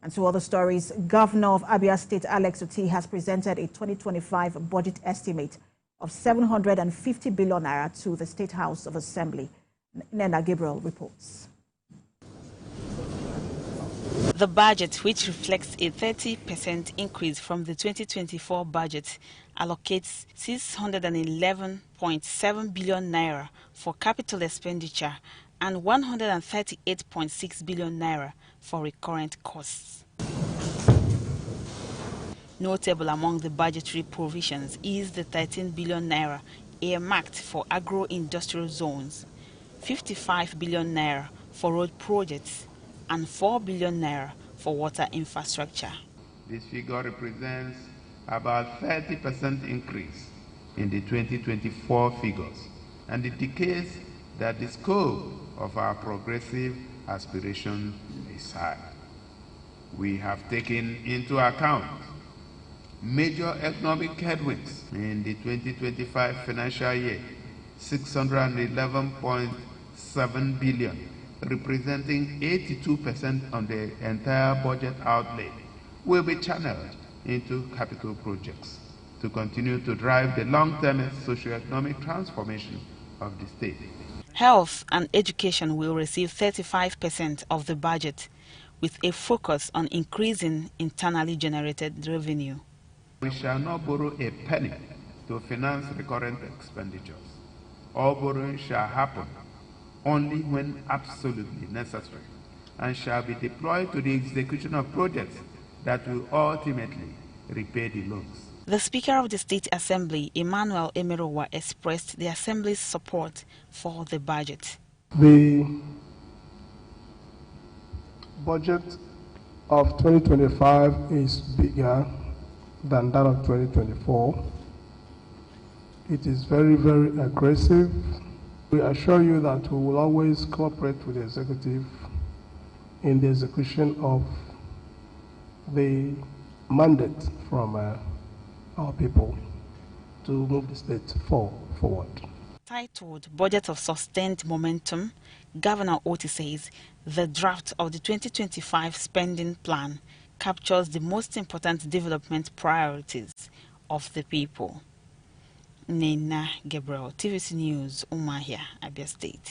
And to other stories, Governor of Abia State Alex Otti has presented a 2025 budget estimate of 750 billion naira to the State House of Assembly. Nena Gabriel reports. The budget, which reflects a 30% increase from the 2024 budget, allocates 611.7 billion naira for capital expenditure and 138.6 billion naira for recurrent costs. Notable among the budgetary provisions is the 13 billion naira earmarked for agro-industrial zones, 55 billion naira for road projects, and 4 billion naira for water infrastructure. This figure represents about 30% increase in the 2024 figures and indicates that the scope of our progressive aspiration is high. We have taken into account major economic headwinds in the 2025 financial year, 611.7 billion, representing 82% of the entire budget outlay, will be channeled into capital projects to continue to drive the long-term socio-economic transformation of the state. Health and education will receive 35% of the budget, with a focus on increasing internally generated revenue. We shall not borrow a penny to finance recurrent expenditures. All borrowing shall happen only when absolutely necessary and shall be deployed to the execution of projects that will ultimately repay the loans. The Speaker of the State Assembly, Emmanuel Emirowa, expressed the Assembly's support for the budget. The budget of 2025 is bigger than that of 2024. It is very, very aggressive. We assure you that we will always cooperate with the executive in the execution of the mandate from our people to move the state forward. Titled Budget of Sustained Momentum, Governor Otti says the draft of the 2025 spending plan captures the most important development priorities of the people. Nena Gabriel, TVC News, Umahia, Abia State.